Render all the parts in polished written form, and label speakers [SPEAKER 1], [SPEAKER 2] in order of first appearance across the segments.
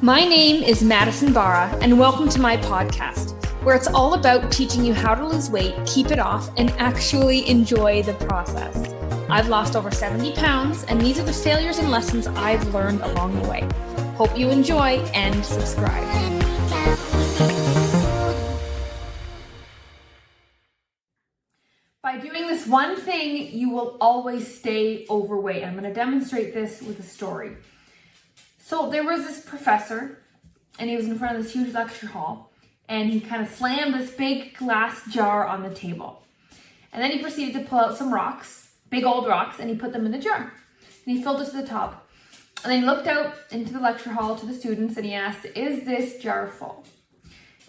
[SPEAKER 1] My name is Madison Barra, and welcome to my podcast, where it's all about teaching you how to lose weight, keep it off, and actually enjoy the process. I've lost over 70 pounds, and these are the failures and lessons I've learned along the way. Hope you enjoy and subscribe. By doing this one thing, you will always stay overweight. I'm going to demonstrate this with a story. So there was this professor, and he was in front of this huge lecture hall, and he kind of slammed this big glass jar on the table. And then he proceeded to pull out some rocks, big old rocks, and he put them in the jar. And he filled it to the top. And then he looked out into the lecture hall to the students, and he asked, "Is this jar full?"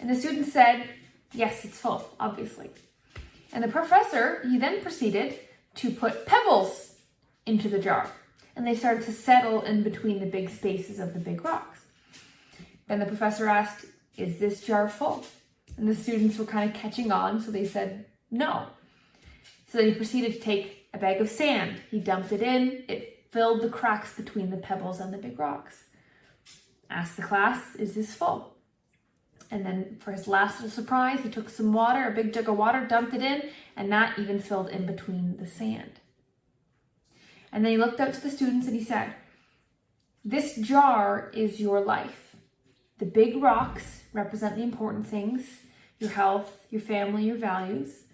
[SPEAKER 1] And the students said, "Yes, it's full, obviously." And the professor, he then proceeded to put pebbles into the jar. And they started to settle in between the big spaces of the big rocks. Then the professor asked, "Is this jar full?" And the students were kind of catching on, so they said no. So then he proceeded to take a bag of sand. He dumped it in. It filled the cracks between the pebbles and the big rocks. Asked the class, "Is this full?" And then for his last little surprise, he took some water, a big jug of water, dumped it in, and that even filled in between the sand. And then he looked out to the students and he said, "This jar is your life. The big rocks represent the important things, your health, your family, your values.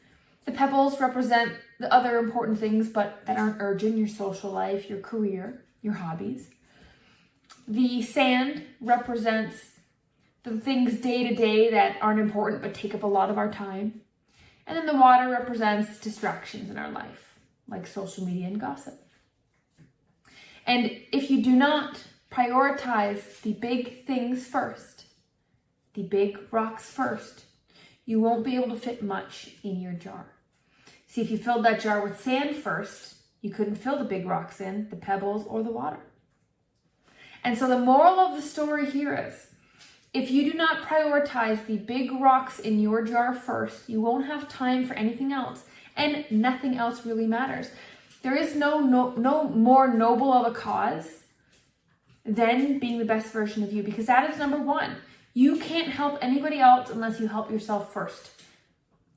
[SPEAKER 1] The pebbles represent the other important things, but that aren't urgent, your social life, your career, your hobbies. The sand represents the things day to day that aren't important, but take up a lot of our time. And then the water represents distractions in our life, like social media and gossip. And if you do not prioritize the big things first, the big rocks first, you won't be able to fit much in your jar. See, if you filled that jar with sand first, you couldn't fill the big rocks in, the pebbles or the water." And so the moral of the story here is, if you do not prioritize the big rocks in your jar first, you won't have time for anything else, and nothing else really matters. There is no more noble of a cause than being the best version of you, because that is number one. You can't help anybody else unless you help yourself first.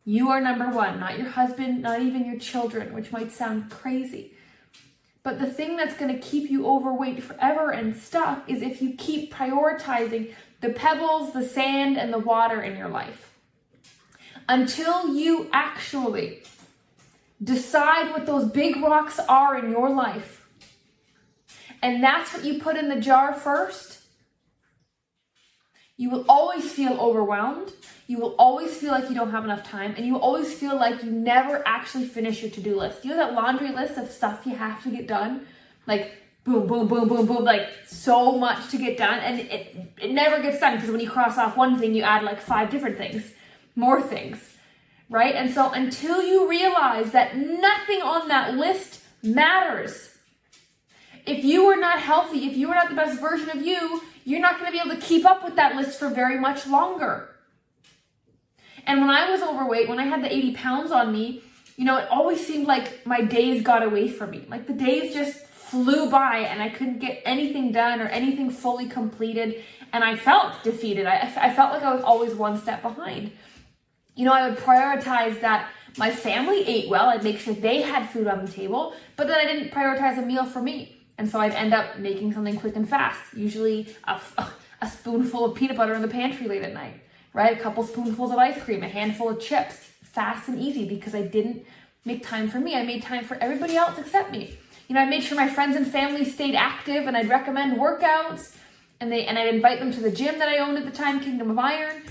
[SPEAKER 1] You are number one, not your husband, not even your children, which might sound crazy. But the thing that's going to keep you overweight forever and stuck is if you keep prioritizing the pebbles, the sand, and the water in your life. Until you actually decide what those big rocks are in your life, and that's what you put in the jar first, you will always feel overwhelmed. You will always feel like you don't have enough time, and you will always feel like you never actually finish your to-do list. You know that laundry list of stuff you have to get done? Like boom, boom, boom, boom, boom, like so much to get done, and it never gets done, because when you cross off one thing, you add like 5 different things, more things, right? And so until you realize that nothing on that list matters, if you are not healthy, if you are not the best version of you, you're not going to be able to keep up with that list for very much longer. And when I was overweight, when I had the 80 pounds on me, it always seemed like my days got away from me. Like the days just flew by and I couldn't get anything done or anything fully completed. And I felt defeated. I felt like I was always one step behind. I would prioritize that my family ate well. I'd make sure they had food on the table, but then I didn't prioritize a meal for me. And so I'd end up making something quick and fast, usually a spoonful of peanut butter in the pantry late at night, right? A couple spoonfuls of ice cream, a handful of chips, fast and easy, because I didn't make time for me. I made time for everybody else except me. I made sure my friends and family stayed active, and I'd recommend workouts, and I'd invite them to the gym that I owned at the time, Kingdom of Iron.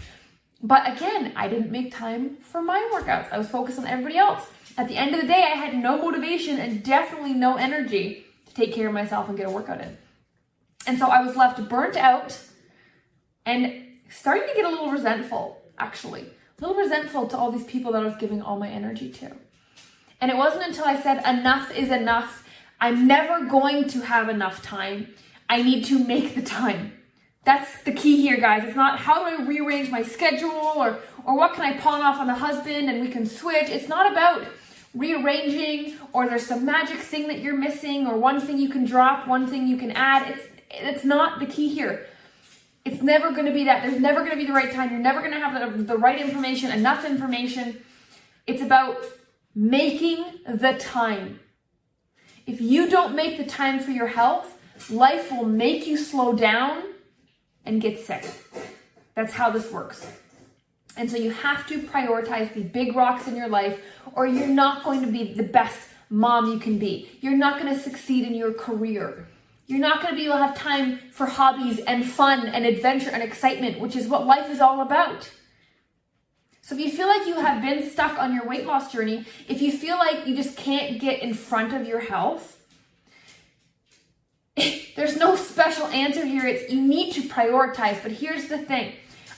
[SPEAKER 1] But again, I didn't make time for my workouts. I was focused on everybody else. At the end of the day, I had no motivation and definitely no energy to take care of myself and get a workout in. And so I was left burnt out and starting to get a little resentful, actually. A little resentful to all these people that I was giving all my energy to. And it wasn't until I said, enough is enough. I'm never going to have enough time. I need to make the time. That's the key here, guys. It's not how do I rearrange my schedule or what can I pawn off on the husband and we can switch. It's not about rearranging or there's some magic thing that you're missing or one thing you can drop, one thing you can add. It's not the key here. It's never going to be that. There's never going to be the right time. You're never going to have the right information, enough information. It's about making the time. If you don't make the time for your health, life will make you slow down and get sick. That's how this works. And so you have to prioritize the big rocks in your life, or you're not going to be the best mom you can be. You're not going to succeed in your career. You're not going to be able to have time for hobbies and fun and adventure and excitement, which is what life is all about. So if you feel like you have been stuck on your weight loss journey, if you feel like you just can't get in front of your health, there's no special answer here. It's you need to prioritize. But here's the thing.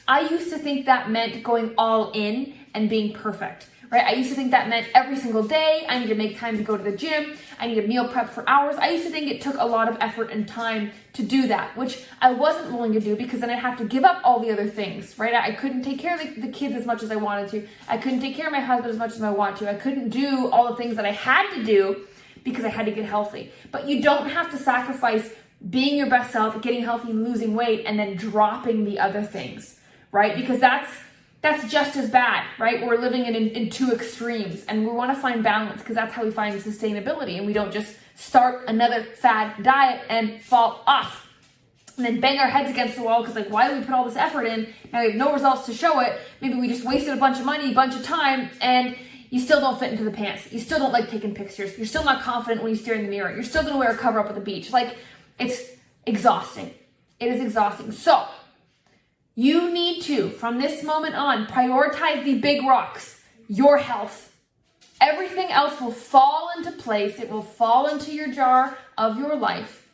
[SPEAKER 1] I used to think that meant going all in and being perfect, right? I used to think that meant every single day, I need to make time to go to the gym. I need to meal prep for hours. I used to think it took a lot of effort and time to do that, which I wasn't willing to do because then I'd have to give up all the other things, right? I couldn't take care of the kids as much as I wanted to. I couldn't take care of my husband as much as I want to. I couldn't do all the things that I had to do because I had to get healthy. But you don't have to sacrifice being your best self, getting healthy and losing weight, and then dropping the other things, right? Because that's just as bad, right? We're living in two extremes, and we want to find balance because that's how we find sustainability, and we don't just start another fad diet and fall off and then bang our heads against the wall because like, why did we put all this effort in? Now we have no results to show it. Maybe we just wasted a bunch of money, a bunch of time, and you still don't fit into the pants. You still don't like taking pictures. You're still not confident when you stare in the mirror. You're still going to wear a cover up at the beach. Like, it's exhausting. It is exhausting. So you need to, from this moment on, prioritize the big rocks, your health. Everything else will fall into place. It will fall into your jar of your life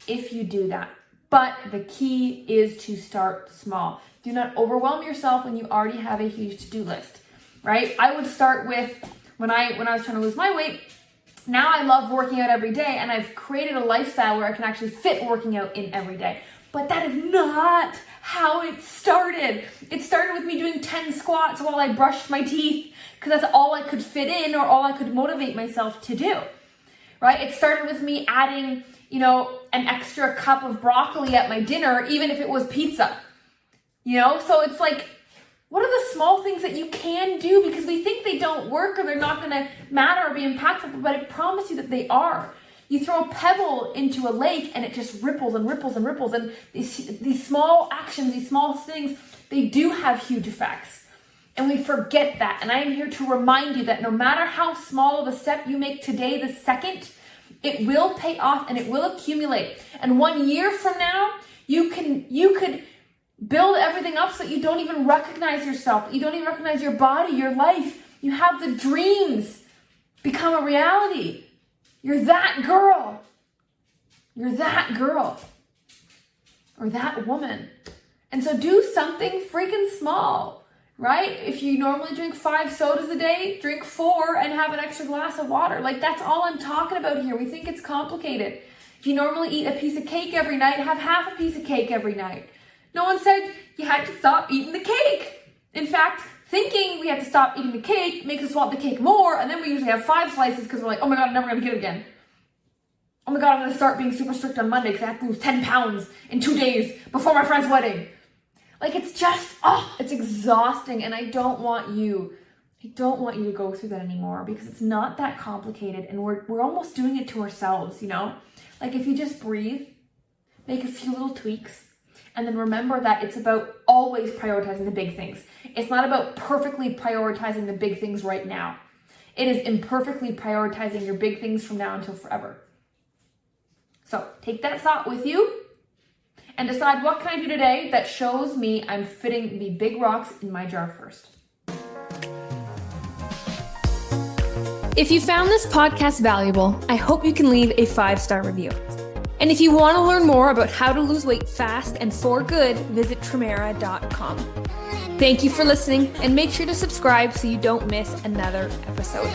[SPEAKER 1] if you do that. But the key is to start small. Do not overwhelm yourself when you already have a huge to-do list, right? I would start with, when I was trying to lose my weight, now I love working out every day, and I've created a lifestyle where I can actually fit working out in every day. But that is not how it started. It started with me doing 10 squats while I brushed my teeth because that's all I could fit in or all I could motivate myself to do, right? It started with me adding, an extra cup of broccoli at my dinner, even if it was pizza, So it's like, what are the small things that you can do? Because we think they don't work or they're not going to matter or be impactful, but I promise you that they are. You throw a pebble into a lake and it just ripples and ripples and ripples. And these small actions, these small things, they do have huge effects. And we forget that. And I am here to remind you that no matter how small of a step you make today, the second, it will pay off and it will accumulate. And 1 year from now, you could build everything up so that you don't even recognize yourself. You don't even recognize your body, your life. You have the dreams become a reality. You're that girl. You're that girl. Or that woman. And so do something freaking small, right? If you normally drink 5 sodas a day, drink 4 and have an extra glass of water. Like, that's all I'm talking about here. We think it's complicated. If you normally eat a piece of cake every night, have half a piece of cake every night. No one said you had to stop eating the cake. In fact, thinking we had to stop eating the cake makes us want the cake more, and then we usually have 5 slices because we're like, oh my God, I'm never going to get it again. Oh my God, I'm going to start being super strict on Monday because I have to lose 10 pounds in 2 days before my friend's wedding. Like, it's just, it's exhausting, and I don't want you to go through that anymore because it's not that complicated, and we're almost doing it to ourselves, Like, if you just breathe, make a few little tweaks, and then remember that it's about always prioritizing the big things. It's not about perfectly prioritizing the big things right now. It is imperfectly prioritizing your big things from now until forever. So take that thought with you and decide, what can I do today that shows me I'm fitting the big rocks in my jar first.
[SPEAKER 2] If you found this podcast valuable, I hope you can leave a 5-star review. And if you want to learn more about how to lose weight fast and for good, visit Tremera.com. Thank you for listening, and make sure to subscribe so you don't miss another episode.